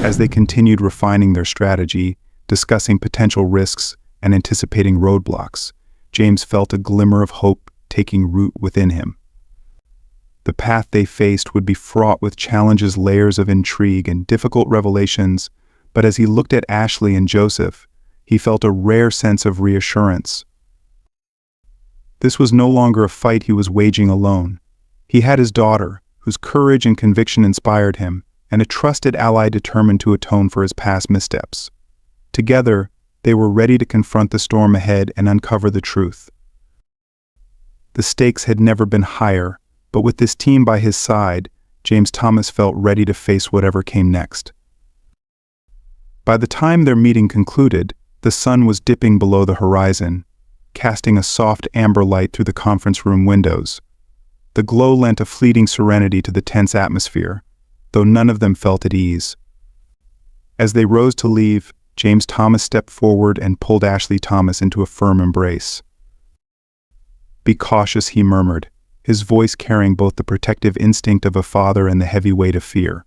As they continued refining their strategy, discussing potential risks, and anticipating roadblocks, James felt a glimmer of hope taking root within him. The path they faced would be fraught with challenges, layers of intrigue, and difficult revelations, but as he looked at Ashley and Joseph, he felt a rare sense of reassurance. This was no longer a fight he was waging alone. He had his daughter, whose courage and conviction inspired him, and a trusted ally determined to atone for his past missteps. Together, they were ready to confront the storm ahead and uncover the truth. The stakes had never been higher, but with this team by his side, James Thomas felt ready to face whatever came next. By the time their meeting concluded, the sun was dipping below the horizon, casting a soft amber light through the conference room windows. The glow lent a fleeting serenity to the tense atmosphere, though none of them felt at ease. As they rose to leave, James Thomas stepped forward and pulled Ashley Thomas into a firm embrace. "Be cautious," he murmured, his voice carrying both the protective instinct of a father and the heavy weight of fear.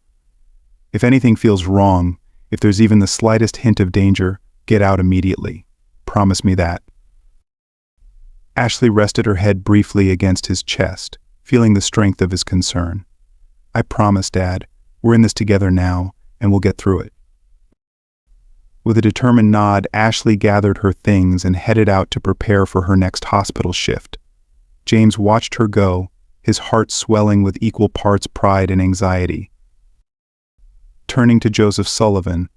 "If anything feels wrong, if there's even the slightest hint of danger, get out immediately. Promise me that." Ashley rested her head briefly against his chest, feeling the strength of his concern. "I promise, Dad. We're in this together now, and we'll get through it." With a determined nod, Ashley gathered her things and headed out to prepare for her next hospital shift. James watched her go, his heart swelling with equal parts pride and anxiety. Turning to Joseph Sullivan,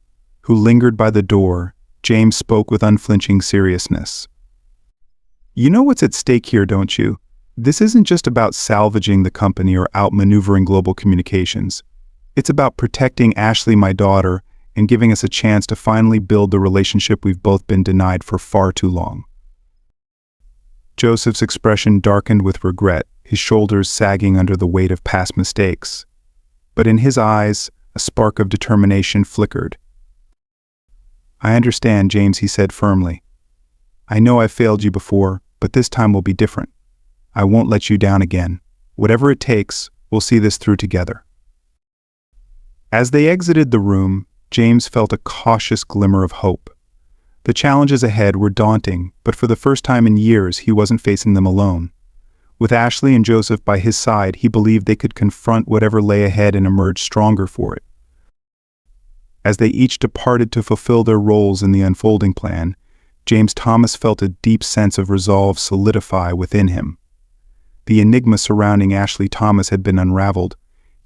who lingered by the door, James spoke with unflinching seriousness. "You know what's at stake here, don't you? This isn't just about salvaging the company or outmaneuvering global communications. It's about protecting Ashley, my daughter, and giving us a chance to finally build the relationship we've both been denied for far too long." Joseph's expression darkened with regret, his shoulders sagging under the weight of past mistakes. But in his eyes, a spark of determination flickered. "I understand, James," he said firmly. "I know I've failed you before, but this time will be different. I won't let you down again. Whatever it takes, we'll see this through together." As they exited the room, James felt a cautious glimmer of hope. The challenges ahead were daunting, but for the first time in years, he wasn't facing them alone. With Ashley and Joseph by his side, he believed they could confront whatever lay ahead and emerge stronger for it. As they each departed to fulfill their roles in the unfolding plan, James Thomas felt a deep sense of resolve solidify within him. The enigma surrounding Ashley Thomas had been unraveled,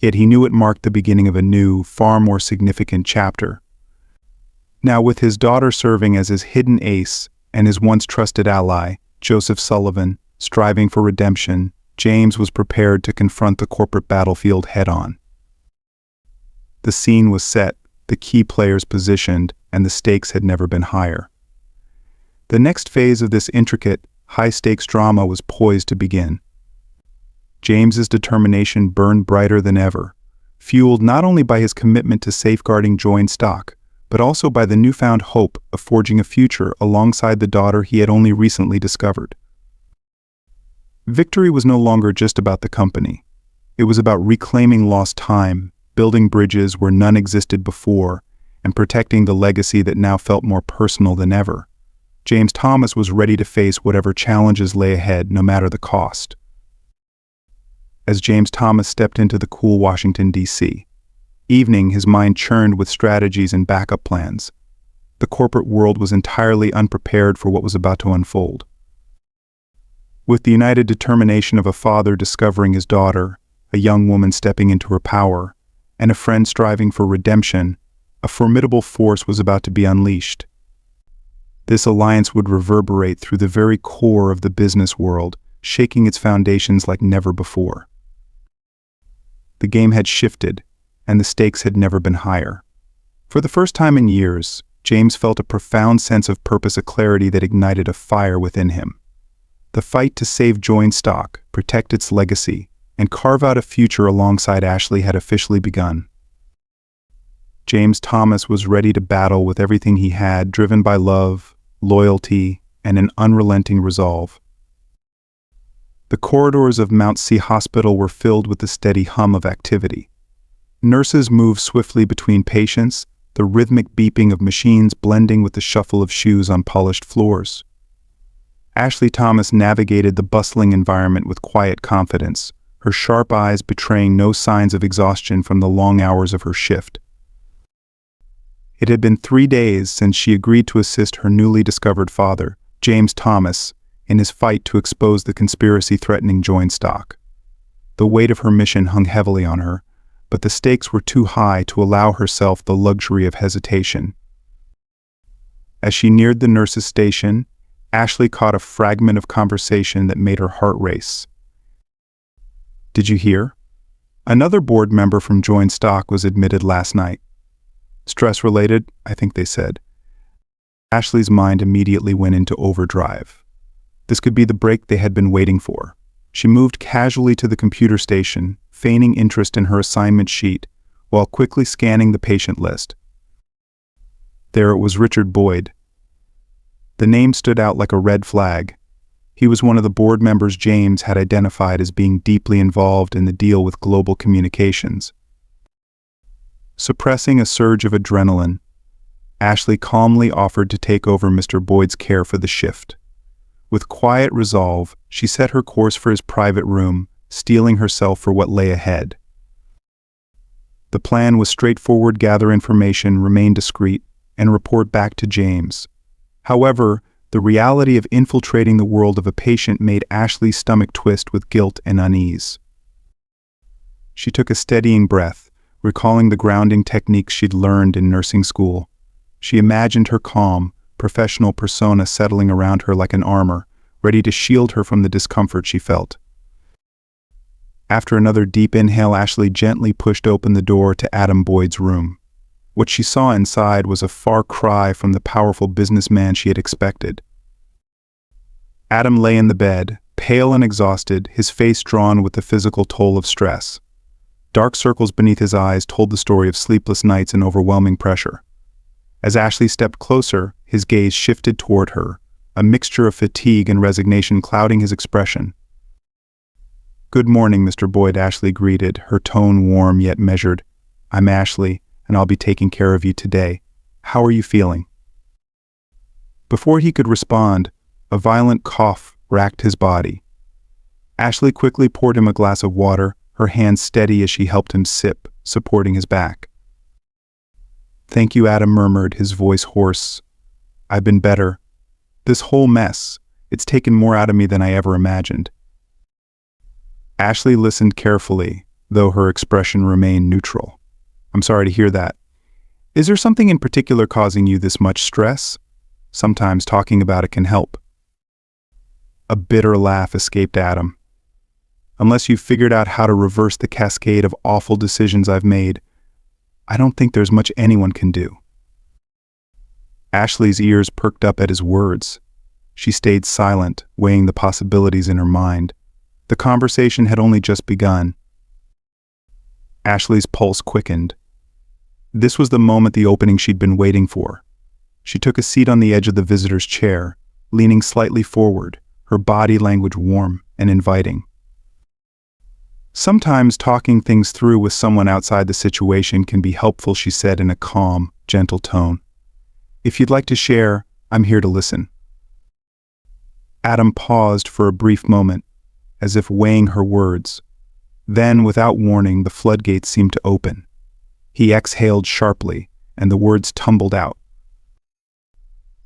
yet he knew it marked the beginning of a new, far more significant chapter. Now, with his daughter serving as his hidden ace and his once trusted ally, Joseph Sullivan, striving for redemption, James was prepared to confront the corporate battlefield head-on. The scene was set, the key players positioned, and the stakes had never been higher. The next phase of this intricate, high-stakes drama was poised to begin. James's determination burned brighter than ever, fueled not only by his commitment to safeguarding joint stock, but also by the newfound hope of forging a future alongside the daughter he had only recently discovered. Victory was no longer just about the company. It was about reclaiming lost time, building bridges where none existed before, and protecting the legacy that now felt more personal than ever. James Thomas was ready to face whatever challenges lay ahead, no matter the cost. As James Thomas stepped into the cool Washington, D.C. evening, his mind churned with strategies and backup plans. The corporate world was entirely unprepared for what was about to unfold. With the united determination of a father discovering his daughter, a young woman stepping into her power, and a friend striving for redemption, a formidable force was about to be unleashed. This alliance would reverberate through the very core of the business world, shaking its foundations like never before. The game had shifted, and the stakes had never been higher. For the first time in years, James felt a profound sense of purpose, a clarity that ignited a fire within him. The fight to save joint stock, protect its legacy, and carve out a future alongside Ashley had officially begun. James Thomas was ready to battle with everything he had, driven by love, loyalty, and an unrelenting resolve. The corridors of Mount C Hospital were filled with the steady hum of activity. Nurses moved swiftly between patients, the rhythmic beeping of machines blending with the shuffle of shoes on polished floors. Ashley Thomas navigated the bustling environment with quiet confidence, her sharp eyes betraying no signs of exhaustion from the long hours of her shift. It had been 3 days since she agreed to assist her newly discovered father, James Thomas, in his fight to expose the conspiracy threatening joint stock. The weight of her mission hung heavily on her, but the stakes were too high to allow herself the luxury of hesitation. As she neared the nurse's station, Ashley caught a fragment of conversation that made her heart race. "Did you hear? Another board member from Joint Stock was admitted last night. Stress-related, I think they said." Ashley's mind immediately went into overdrive. This could be the break they had been waiting for. She moved casually to the computer station, feigning interest in her assignment sheet, while quickly scanning the patient list. There it was, Richard Boyd. The name stood out like a red flag. He was one of the board members James had identified as being deeply involved in the deal with Global Communications. Suppressing a surge of adrenaline, Ashley calmly offered to take over Mr. Boyd's care for the shift. With quiet resolve, she set her course for his private room, steeling herself for what lay ahead. The plan was straightforward: gather information, remain discreet, and report back to James. However, the reality of infiltrating the world of a patient made Ashley's stomach twist with guilt and unease. She took a steadying breath, recalling the grounding techniques she'd learned in nursing school. She imagined her calm, professional persona settling around her like an armor, ready to shield her from the discomfort she felt. After another deep inhale, Ashley gently pushed open the door to Adam Boyd's room. What she saw inside was a far cry from the powerful businessman she had expected. Adam lay in the bed, pale and exhausted, his face drawn with the physical toll of stress. Dark circles beneath his eyes told the story of sleepless nights and overwhelming pressure. As Ashley stepped closer, his gaze shifted toward her, a mixture of fatigue and resignation clouding his expression. "Good morning, Mr. Boyd," Ashley greeted, her tone warm yet measured. "I'm Ashley, and I'll be taking care of you today. How are you feeling?" Before he could respond, a violent cough racked his body. Ashley quickly poured him a glass of water, her hand steady as she helped him sip, supporting his back. "Thank you," Adam murmured, his voice hoarse. "I've been better. This whole mess, it's taken more out of me than I ever imagined." Ashley listened carefully, though her expression remained neutral. "I'm sorry to hear that. Is there something in particular causing you this much stress? Sometimes talking about it can help." A bitter laugh escaped Adam. "Unless you've figured out how to reverse the cascade of awful decisions I've made, I don't think there's much anyone can do." Ashley's ears perked up at his words. She stayed silent, weighing the possibilities in her mind. The conversation had only just begun. Ashley's pulse quickened. This was the moment, the opening she'd been waiting for. She took a seat on the edge of the visitor's chair, leaning slightly forward, her body language warm and inviting. "Sometimes talking things through with someone outside the situation can be helpful," she said in a calm, gentle tone. "If you'd like to share, I'm here to listen." Adam paused for a brief moment, as if weighing her words. Then, without warning, the floodgates seemed to open. He exhaled sharply, and the words tumbled out.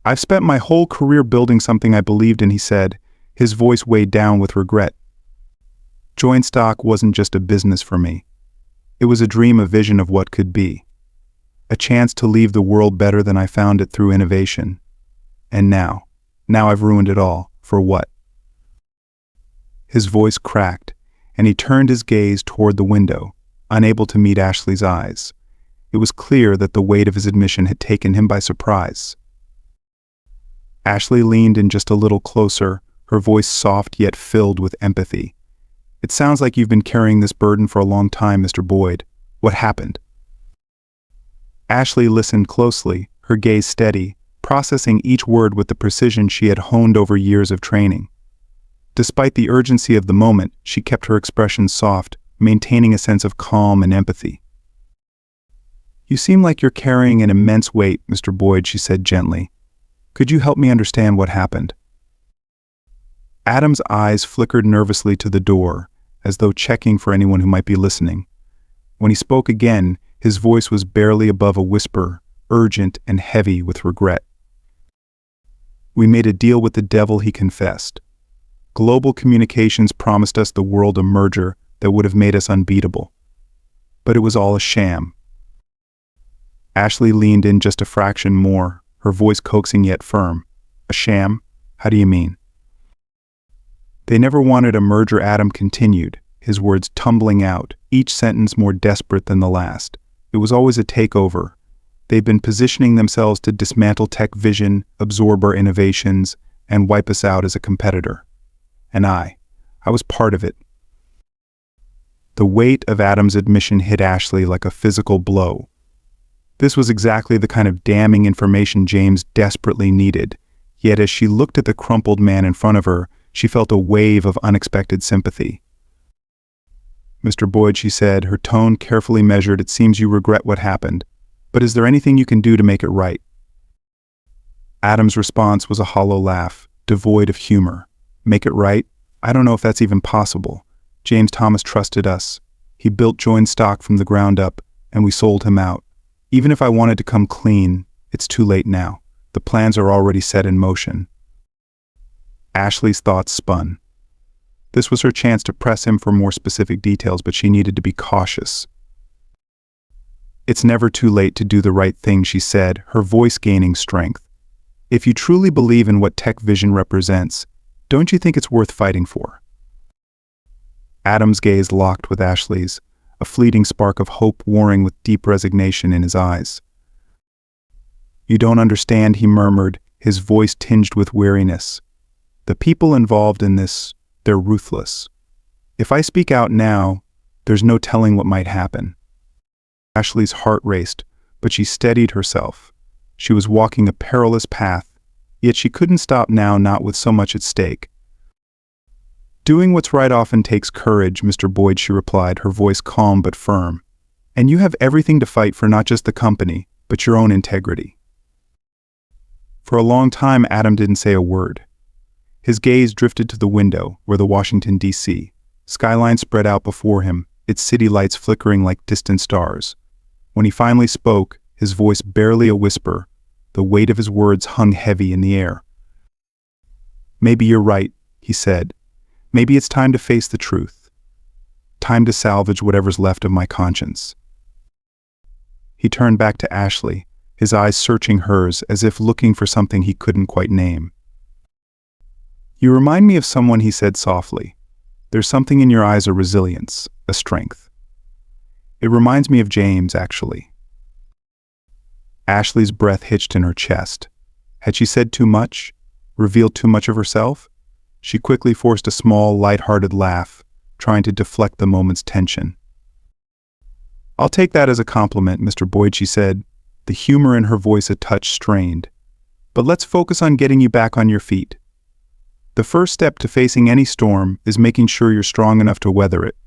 "I've spent my whole career building something I believed in," he said, his voice weighed down with regret. "Joint stock wasn't just a business for me. It was a dream, a vision of what could be. A chance to leave the world better than I found it through innovation. And now I've ruined it all. For what?" His voice cracked, and he turned his gaze toward the window, unable to meet Ashley's eyes. It was clear that the weight of his admission had taken him by surprise. Ashley leaned in just a little closer, her voice soft yet filled with empathy. "It sounds like you've been carrying this burden for a long time, Mr. Boyd. What happened?" Ashley listened closely, her gaze steady, processing each word with the precision she had honed over years of training. Despite the urgency of the moment, she kept her expression soft, maintaining a sense of calm and empathy. "You seem like you're carrying an immense weight, Mr. Boyd," she said gently. "Could you help me understand what happened?" Adam's eyes flickered nervously to the door, as though checking for anyone who might be listening. When he spoke again, his voice was barely above a whisper, urgent and heavy with regret. "We made a deal with the devil," he confessed. "Global communications promised us the world a merger that would have made us unbeatable. But it was all a sham." Ashley leaned in just a fraction more, her voice coaxing yet firm. "A sham? How do you mean?" "They never wanted a merger," Adam continued, his words tumbling out, each sentence more desperate than the last. "It was always a takeover. They've been positioning themselves to dismantle tech vision, absorb our innovations, and wipe us out as a competitor. And I was part of it." The weight of Adam's admission hit Ashley like a physical blow. This was exactly the kind of damning information James desperately needed, yet as she looked at the crumpled man in front of her, she felt a wave of unexpected sympathy. "Mr. Boyd," she said, her tone carefully measured, "it seems you regret what happened. But is there anything you can do to make it right?" Adam's response was a hollow laugh, devoid of humor. "Make it right? I don't know if that's even possible. James Thomas trusted us. He built Join Stock from the ground up, and we sold him out. Even if I wanted to come clean, it's too late now. The plans are already set in motion." Ashley's thoughts spun. This was her chance to press him for more specific details, but she needed to be cautious. "It's never too late to do the right thing," she said, her voice gaining strength. "If you truly believe in what tech vision represents, don't you think it's worth fighting for?" Adam's gaze locked with Ashley's, a fleeting spark of hope warring with deep resignation in his eyes. "You don't understand," he murmured, his voice tinged with weariness. "The people involved in this, they're ruthless. If I speak out now, there's no telling what might happen." Ashley's heart raced, but she steadied herself. She was walking a perilous path, yet she couldn't stop now, not with so much at stake. "Doing what's right often takes courage, Mr. Boyd," she replied, her voice calm but firm. "And you have everything to fight for, not just the company, but your own integrity." For a long time, Adam didn't say a word. His gaze drifted to the window, where the Washington, D.C. skyline spread out before him, its city lights flickering like distant stars. When he finally spoke, his voice barely a whisper, the weight of his words hung heavy in the air. "Maybe you're right," he said. "Maybe it's time to face the truth. Time to salvage whatever's left of my conscience." He turned back to Ashley, his eyes searching hers as if looking for something he couldn't quite name. "You remind me of someone," he said softly. "There's something in your eyes, a resilience, a strength. It reminds me of James, actually." Ashley's breath hitched in her chest. Had she said too much? Revealed too much of herself? She quickly forced a small, light-hearted laugh, trying to deflect the moment's tension. "I'll take that as a compliment, Mr. Boyd," she said, the humor in her voice a touch strained. "But let's focus on getting you back on your feet. The first step to facing any storm is making sure you're strong enough to weather it."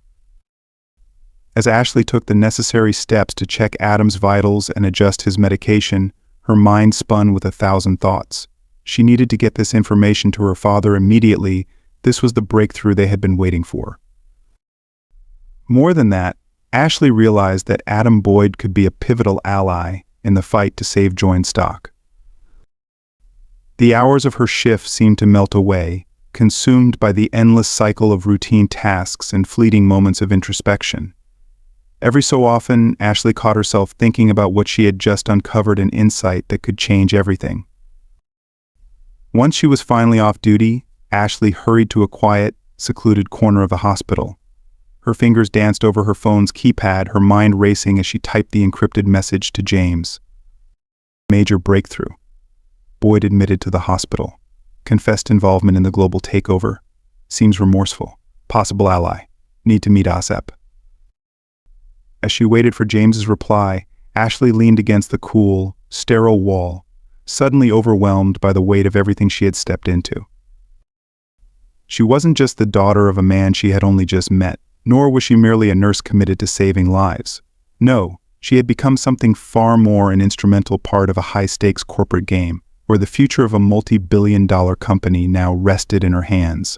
As Ashley took the necessary steps to check Adam's vitals and adjust his medication, her mind spun with 1,000 thoughts. She needed to get this information to her father immediately. This was the breakthrough they had been waiting for. More than that, Ashley realized that Adam Boyd could be a pivotal ally in the fight to save Join Stock. The hours of her shift seemed to melt away, consumed by the endless cycle of routine tasks and fleeting moments of introspection. Every so often, Ashley caught herself thinking about what she had just uncovered, an insight that could change everything. Once she was finally off duty, Ashley hurried to a quiet, secluded corner of the hospital. Her fingers danced over her phone's keypad, her mind racing as she typed the encrypted message to James. Major breakthrough. Boyd admitted to the hospital. Confessed involvement in the global takeover. Seems remorseful. Possible ally. Need to meet ASAP. As she waited for James's reply, Ashley leaned against the cool, sterile wall, suddenly overwhelmed by the weight of everything she had stepped into. She wasn't just the daughter of a man she had only just met, nor was she merely a nurse committed to saving lives. No, She had become something far more an instrumental part of a high-stakes corporate game, where the future of a multi-billion-dollar company now rested in her hands.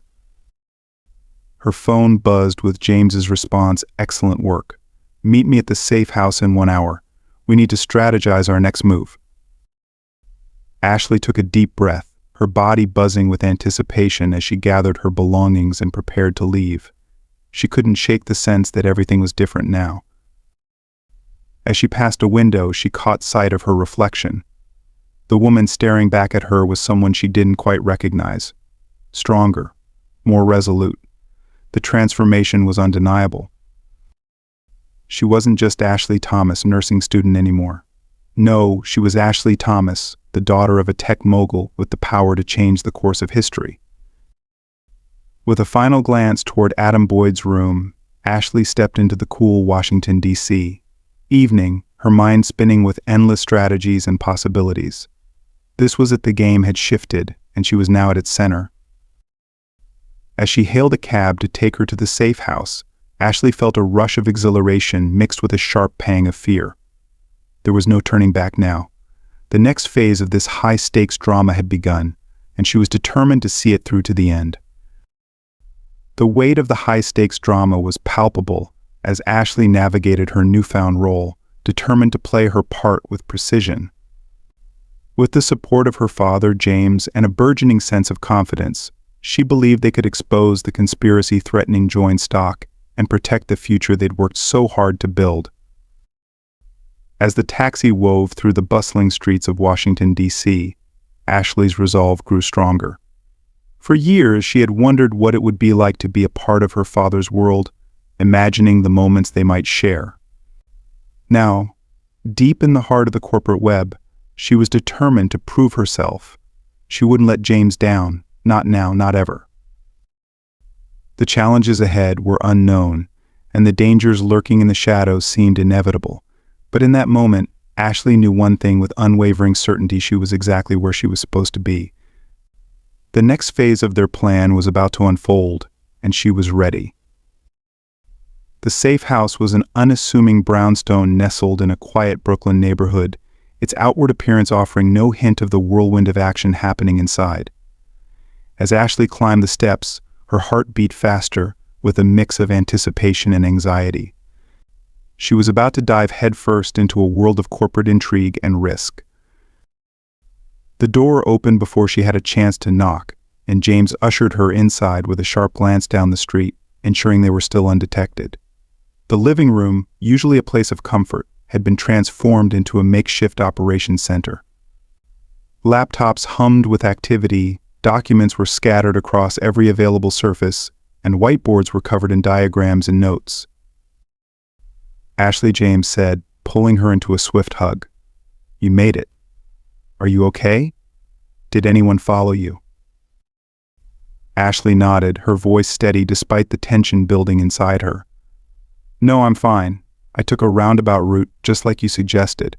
Her phone buzzed with James's response, "Excellent work. Meet me at the safe house in 1 hour. We need to strategize our next move." Ashley took a deep breath, her body buzzing with anticipation as she gathered her belongings and prepared to leave. She couldn't shake the sense that everything was different now. As she passed a window, she caught sight of her reflection. The woman staring back at her was someone she didn't quite recognize. Stronger, more resolute. The transformation was undeniable. She wasn't just Ashley Thomas, nursing student anymore. No, she was Ashley Thomas, the daughter of a tech mogul with the power to change the course of history. With a final glance toward Adam Boyd's room, Ashley stepped into the cool Washington, D.C. evening, her mind spinning with endless strategies and possibilities. This was it, the game had shifted, and she was now at its center. As she hailed a cab to take her to the safe house, Ashley felt a rush of exhilaration mixed with a sharp pang of fear. There was no turning back now. The next phase of this high-stakes drama had begun, and she was determined to see it through to the end. The weight of the high-stakes drama was palpable as Ashley navigated her newfound role, determined to play her part with precision. With the support of her father, James, and a burgeoning sense of confidence, she believed they could expose the conspiracy threatening joint stock and protect the future they'd worked so hard to build. As the taxi wove through the bustling streets of Washington, D.C., Ashley's resolve grew stronger. For years, she had wondered what it would be like to be a part of her father's world, imagining the moments they might share. Now, deep in the heart of the corporate web, she was determined to prove herself. She wouldn't let James down, not now, not ever. The challenges ahead were unknown, and the dangers lurking in the shadows seemed inevitable. But in that moment, Ashley knew one thing with unwavering certainty: she was exactly where she was supposed to be. The next phase of their plan was about to unfold, and she was ready. The safe house was an unassuming brownstone nestled in a quiet Brooklyn neighborhood, its outward appearance offering no hint of the whirlwind of action happening inside. As Ashley climbed the steps, her heart beat faster, with a mix of anticipation and anxiety. She was about to dive headfirst into a world of corporate intrigue and risk. The door opened before she had a chance to knock, and James ushered her inside with a sharp glance down the street, ensuring they were still undetected. The living room, usually a place of comfort, had been transformed into a makeshift operations center. Laptops hummed with activity, documents were scattered across every available surface, and whiteboards were covered in diagrams and notes. Ashley, James said, pulling her into a swift hug. "You made it. Are you okay? Did anyone follow you?" Ashley nodded, her voice steady despite the tension building inside her. "No, I'm fine. I took a roundabout route just like you suggested."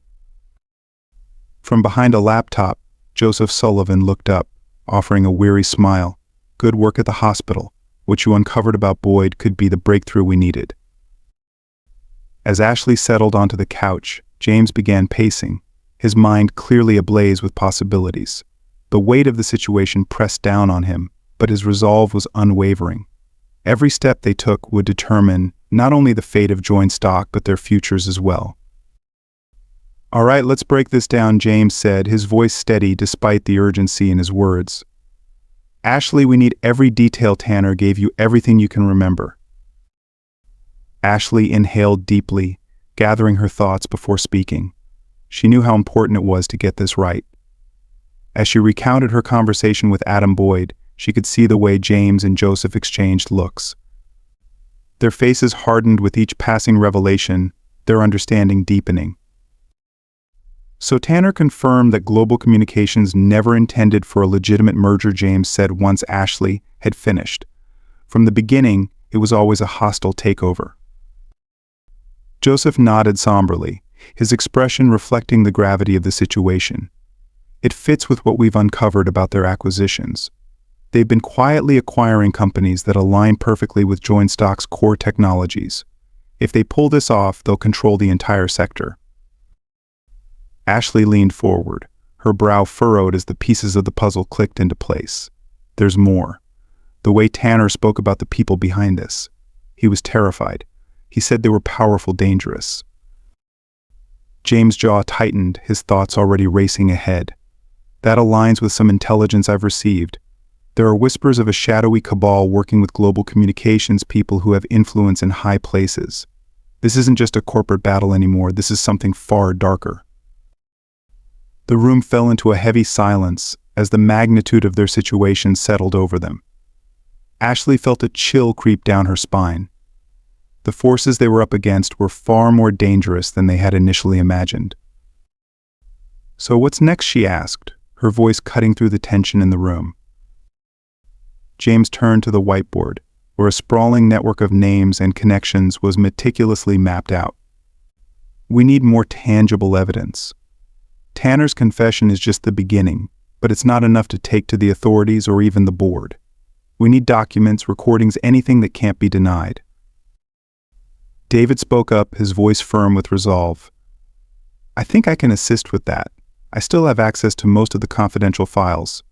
From behind a laptop, Joseph Sullivan looked up, offering a weary smile. "Good work at the hospital. What you uncovered about Boyd could be the breakthrough we needed." As Ashley settled onto the couch, James began pacing, his mind clearly ablaze with possibilities. The weight of the situation pressed down on him, but his resolve was unwavering. Every step they took would determine not only the fate of joint stock, but their futures as well. "All right, let's break this down," James said, his voice steady despite the urgency in his words. "Ashley, we need every detail. Tanner gave you everything you can remember." Ashley inhaled deeply, gathering her thoughts before speaking. She knew how important it was to get this right. As she recounted her conversation with Adam Boyd, she could see the way James and Joseph exchanged looks. Their faces hardened with each passing revelation, their understanding deepening. "So Tanner confirmed that Global Communications never intended for a legitimate merger," James said once Ashley had finished. "From the beginning, it was always a hostile takeover." Joseph nodded somberly, his expression reflecting the gravity of the situation. "It fits with what we've uncovered about their acquisitions. They've been quietly acquiring companies that align perfectly with joint stock's core technologies. If they pull this off, they'll control the entire sector. Ashley leaned forward, her brow furrowed as the pieces of the puzzle clicked into place. There's more. The way Tanner spoke about the people behind this. He was terrified. He said they were powerful, dangerous. James' jaw tightened, his thoughts already racing ahead. That aligns with some intelligence I've received. There are whispers of a shadowy cabal working with global communications people who have influence in high places. This isn't just a corporate battle anymore, this is something far darker. The room fell into a heavy silence as the magnitude of their situation settled over them. Ashley felt a chill creep down her spine. The forces they were up against were far more dangerous than they had initially imagined. "So what's next?" she asked, her voice cutting through the tension in the room. James turned to the whiteboard, where a sprawling network of names and connections was meticulously mapped out. "We need more tangible evidence. Tanner's confession is just the beginning, but it's not enough to take to the authorities or even the board. We need documents, recordings, anything that can't be denied." David spoke up, his voice firm with resolve. "I think I can assist with that. I still have access to most of the confidential files.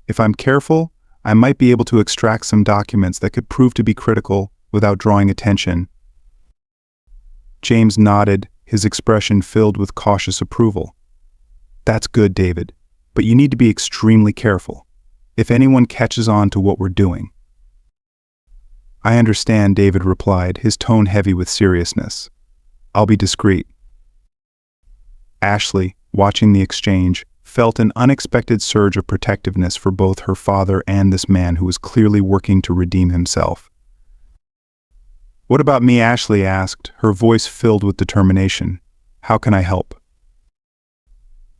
If I'm careful, I might be able to extract some documents that could prove to be critical without drawing attention." James nodded, his expression filled with cautious approval. "That's good, David, but you need to be extremely careful. If anyone catches on to what we're doing." "I understand," David replied, his tone heavy with seriousness. "I'll be discreet." Ashley, watching the exchange, felt an unexpected surge of protectiveness for both her father and this man who was clearly working to redeem himself. "What about me?" Ashley asked, her voice filled with determination. "How can I help?"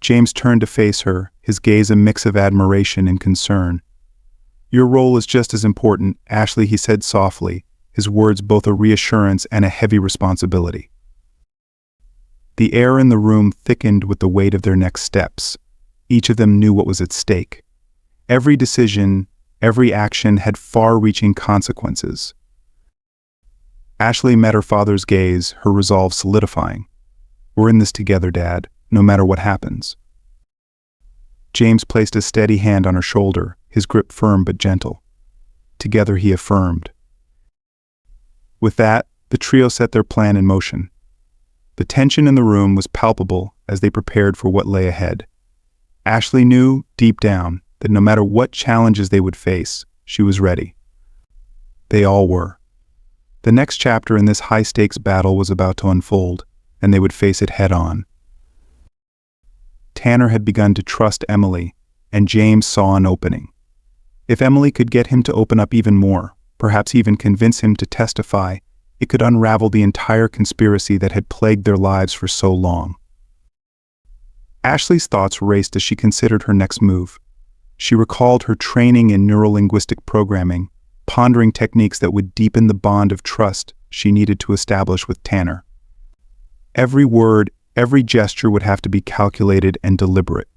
James turned to face her, his gaze a mix of admiration and concern. "Your role is just as important, Ashley," he said softly, his words both a reassurance and a heavy responsibility. The air in the room thickened with the weight of their next steps. Each of them knew what was at stake. Every decision, every action had far-reaching consequences. Ashley met her father's gaze, her resolve solidifying. "We're in this together, Dad, no matter what happens." James placed a steady hand on her shoulder, his grip firm but gentle. Together, he affirmed. With that, the trio set their plan in motion. The tension in the room was palpable as they prepared for what lay ahead. Ashley knew, deep down, that no matter what challenges they would face, she was ready. They all were. The next chapter in this high-stakes battle was about to unfold, and they would face it head-on. Tanner had begun to trust Emily, and James saw an opening. If Emily could get him to open up even more, perhaps even convince him to testify, it could unravel the entire conspiracy that had plagued their lives for so long. Ashley's thoughts raced as she considered her next move. She recalled her training in neurolinguistic programming, pondering techniques that would deepen the bond of trust she needed to establish with Tanner. Every word, every gesture would have to be calculated and deliberate.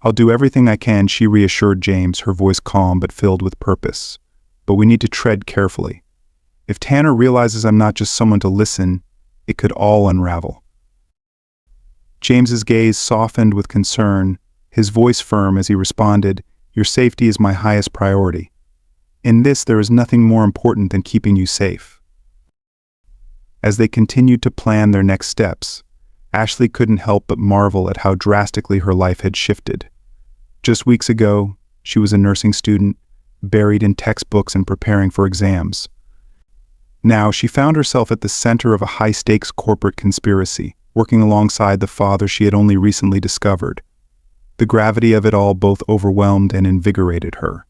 "I'll do everything I can," she reassured James, her voice calm but filled with purpose. "But we need to tread carefully. If Tanner realizes I'm not just someone to listen, it could all unravel." James's gaze softened with concern, his voice firm as he responded, "Your safety is my highest priority. In this, there is nothing more important than keeping you safe." As they continued to plan their next steps, Ashley couldn't help but marvel at how drastically her life had shifted. Just weeks ago, she was a nursing student, buried in textbooks and preparing for exams. Now she found herself at the center of a high-stakes corporate conspiracy, working alongside the father she had only recently discovered. The gravity of it all both overwhelmed and invigorated her.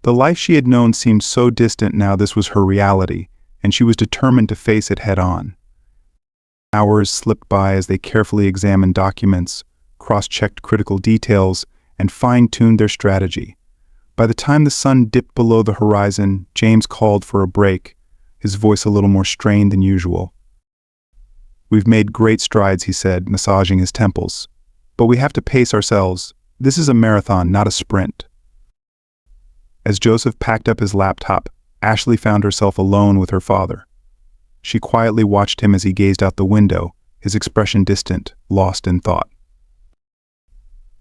The life she had known seemed so distant now. This was her reality, and she was determined to face it head-on. Hours slipped by as they carefully examined documents, cross-checked critical details, and fine-tuned their strategy. By the time the sun dipped below the horizon, James called for a break, his voice a little more strained than usual. "We've made great strides," he said, massaging his temples. "But we have to pace ourselves. This is a marathon, not a sprint." As Joseph packed up his laptop, Ashley found herself alone with her father. She quietly watched him as he gazed out the window, his expression distant, lost in thought.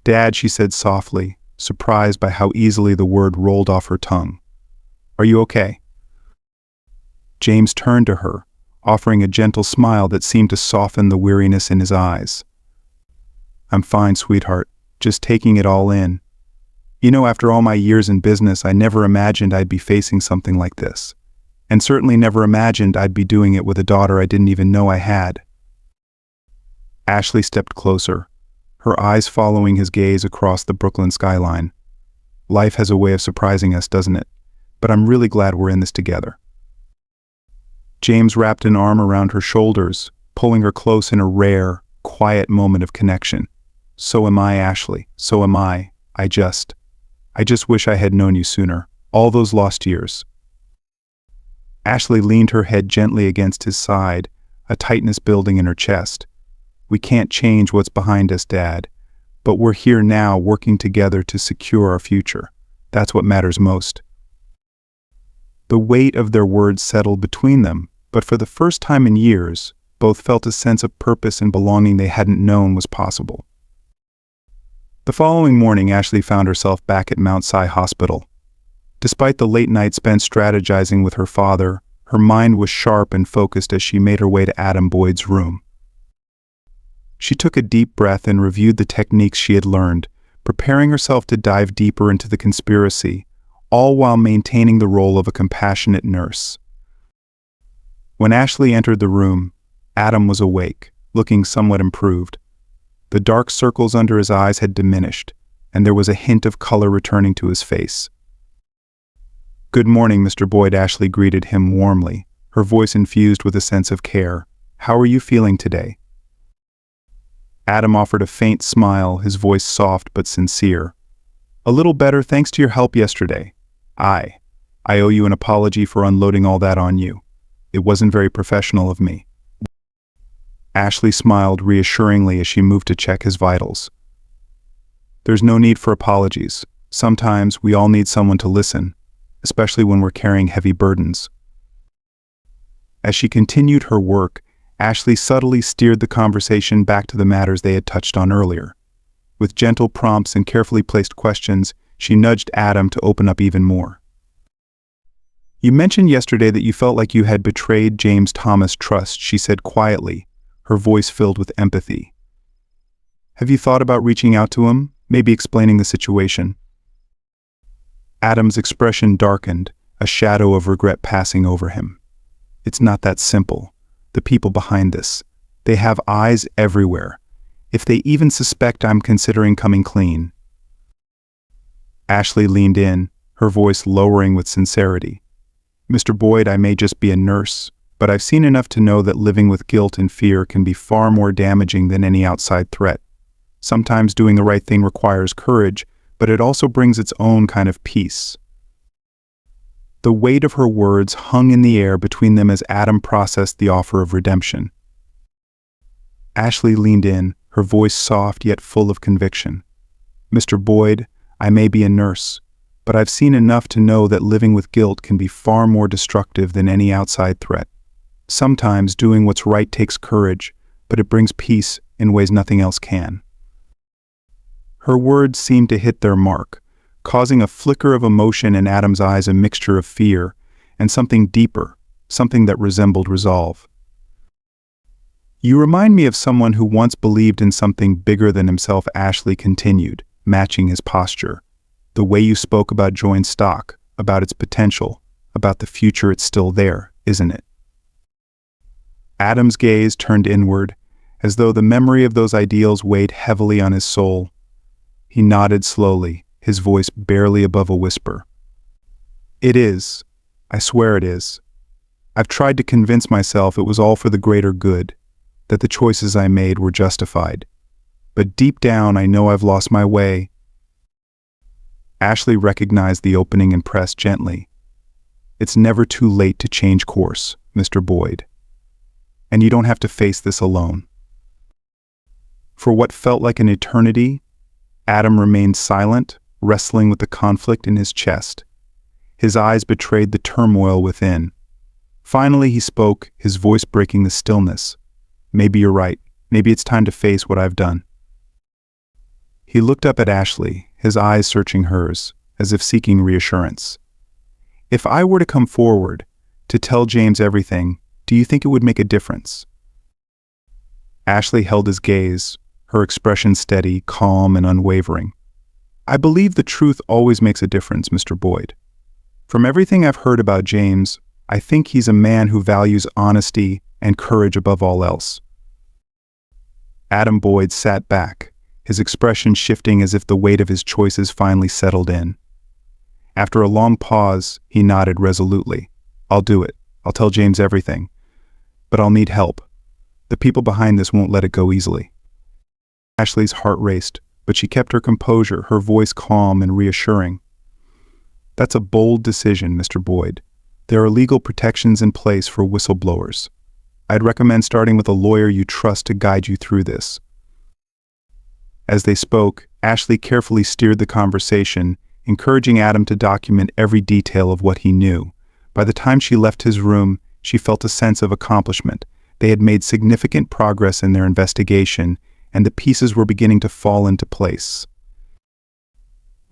"Dad," she said softly, surprised by how easily the word rolled off her tongue. "Are you okay?" James turned to her, offering a gentle smile that seemed to soften the weariness in his eyes. "I'm fine, sweetheart, just taking it all in. You know, after all my years in business, I never imagined I'd be facing something like this, and certainly never imagined I'd be doing it with a daughter I didn't even know I had." Ashley stepped closer, her eyes following his gaze across the Brooklyn skyline. "Life has a way of surprising us, doesn't it? But I'm really glad we're in this together." James wrapped an arm around her shoulders, pulling her close in a rare, quiet moment of connection. "So am I, Ashley, so am I. I just wish I had known you sooner, all those lost years." Ashley leaned her head gently against his side, a tightness building in her chest. "We can't change what's behind us, Dad, but we're here now working together to secure our future. That's what matters most." The weight of their words settled between them, but for the first time in years, both felt a sense of purpose and belonging they hadn't known was possible. The following morning, Ashley found herself back at Mount Si Hospital. Despite the late night spent strategizing with her father, her mind was sharp and focused as she made her way to Adam Boyd's room. She took a deep breath and reviewed the techniques she had learned, preparing herself to dive deeper into the conspiracy, all while maintaining the role of a compassionate nurse. When Ashley entered the room, Adam was awake, looking somewhat improved. The dark circles under his eyes had diminished, and there was a hint of color returning to his face. "Good morning, Mr. Boyd," Ashley greeted him warmly, her voice infused with a sense of care. "How are you feeling today?" Adam offered a faint smile, his voice soft but sincere. "A little better thanks to your help yesterday. I owe you an apology for unloading all that on you. It wasn't very professional of me." Ashley smiled reassuringly as she moved to check his vitals. "There's no need for apologies. Sometimes we all need someone to listen, especially when we're carrying heavy burdens." As she continued her work, Ashley subtly steered the conversation back to the matters they had touched on earlier. With gentle prompts and carefully placed questions, she nudged Adam to open up even more. "You mentioned yesterday that you felt like you had betrayed James Thomas' trust," she said quietly, her voice filled with empathy. "Have you thought about reaching out to him, maybe explaining the situation?" Adam's expression darkened, a shadow of regret passing over him. "It's not that simple. The people behind this, they have eyes everywhere. If they even suspect I'm considering coming clean." Ashley leaned in, her voice lowering with sincerity. "Mr. Boyd, I may just be a nurse, but I've seen enough to know that living with guilt and fear can be far more damaging than any outside threat. Sometimes doing the right thing requires courage, but it also brings its own kind of peace." The weight of her words hung in the air between them as Adam processed the offer of redemption. Ashley leaned in, her voice soft yet full of conviction. "Mr. Boyd, I may be a nurse, but I've seen enough to know that living with guilt can be far more destructive than any outside threat. Sometimes doing what's right takes courage, but it brings peace in ways nothing else can." Her words seemed to hit their mark, causing a flicker of emotion in Adam's eyes, a mixture of fear and something deeper, something that resembled resolve. "You remind me of someone who once believed in something bigger than himself," Ashley continued, matching his posture. "The way you spoke about joint stock, about its potential, about the future, it's still there, isn't it?" Adam's gaze turned inward, as though the memory of those ideals weighed heavily on his soul. He nodded slowly, his voice barely above a whisper. "It is. I swear it is. I've tried to convince myself it was all for the greater good, that the choices I made were justified. But deep down, I know I've lost my way." Ashley recognized the opening and pressed gently. "It's never too late to change course, Mr. Boyd. And you don't have to face this alone." For what felt like an eternity, Adam remained silent, wrestling with the conflict in his chest. His eyes betrayed the turmoil within. Finally, he spoke, his voice breaking the stillness. "Maybe you're right. Maybe it's time to face what I've done." He looked up at Ashley, his eyes searching hers, as if seeking reassurance. "If I were to come forward, to tell James everything, do you think it would make a difference?" Ashley held his gaze, her expression steady, calm, and unwavering. "I believe the truth always makes a difference, Mr. Boyd. From everything I've heard about James, I think he's a man who values honesty and courage above all else." Adam Boyd sat back, his expression shifting as if the weight of his choices finally settled in. After a long pause, he nodded resolutely. "I'll do it. I'll tell James everything. But I'll need help. The people behind this won't let it go easily." Ashley's heart raced, but she kept her composure, her voice calm and reassuring. "That's a bold decision, Mr. Boyd. There are legal protections in place for whistleblowers. I'd recommend starting with a lawyer you trust to guide you through this." As they spoke, Ashley carefully steered the conversation, encouraging Adam to document every detail of what he knew. By the time she left his room, she felt a sense of accomplishment. They had made significant progress in their investigation, and the pieces were beginning to fall into place.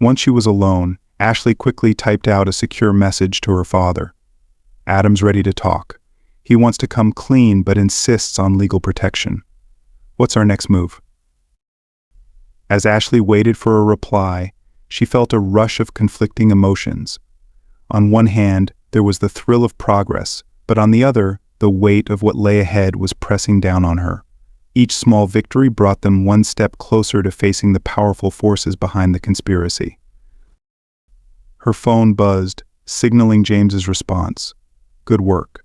Once she was alone, Ashley quickly typed out a secure message to her father. "Adam's ready to talk. He wants to come clean but insists on legal protection. What's our next move?" As Ashley waited for a reply, she felt a rush of conflicting emotions. On one hand, there was the thrill of progress, but on the other, the weight of what lay ahead was pressing down on her. Each small victory brought them one step closer to facing the powerful forces behind the conspiracy. Her phone buzzed, signaling James's response. "Good work.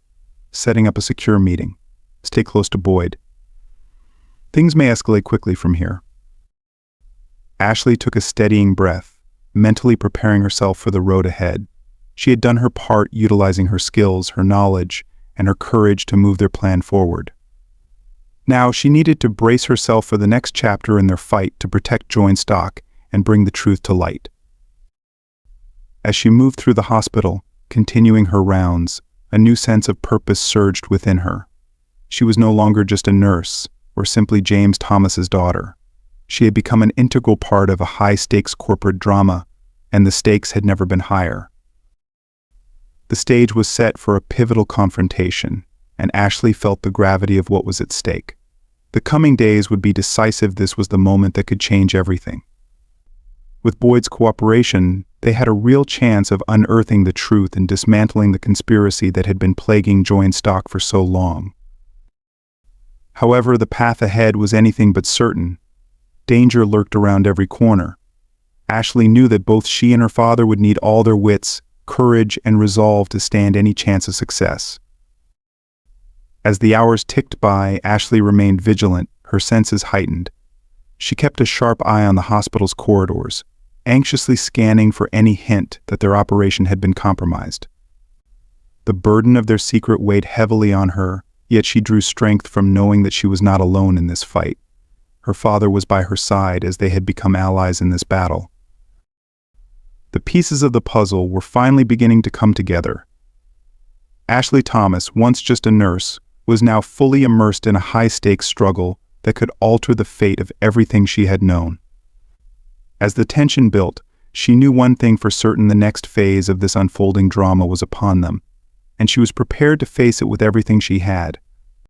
Setting up a secure meeting. Stay close to Boyd. Things may escalate quickly from here." Ashley took a steadying breath, mentally preparing herself for the road ahead. She had done her part utilizing her skills, her knowledge, and her courage to move their plan forward. Now she needed to brace herself for the next chapter in their fight to protect joint stock and bring the truth to light. As she moved through the hospital, continuing her rounds, a new sense of purpose surged within her. She was no longer just a nurse, or simply James Thomas's daughter. She had become an integral part of a high-stakes corporate drama, and the stakes had never been higher. The stage was set for a pivotal confrontation, and Ashley felt the gravity of what was at stake. The coming days would be decisive. This was the moment that could change everything. With Boyd's cooperation, they had a real chance of unearthing the truth and dismantling the conspiracy that had been plaguing joint stock for so long. However, the path ahead was anything but certain. Danger lurked around every corner. Ashley knew that both she and her father would need all their wits, courage, and resolve to stand any chance of success. As the hours ticked by, Ashley remained vigilant, her senses heightened. She kept a sharp eye on the hospital's corridors, anxiously scanning for any hint that their operation had been compromised. The burden of their secret weighed heavily on her, yet she drew strength from knowing that she was not alone in this fight. Her father was by her side as they had become allies in this battle. The pieces of the puzzle were finally beginning to come together. Ashley Thomas, once just a nurse, was now fully immersed in a high-stakes struggle that could alter the fate of everything she had known. As the tension built, she knew one thing for certain: the next phase of this unfolding drama was upon them, and she was prepared to face it with everything she had.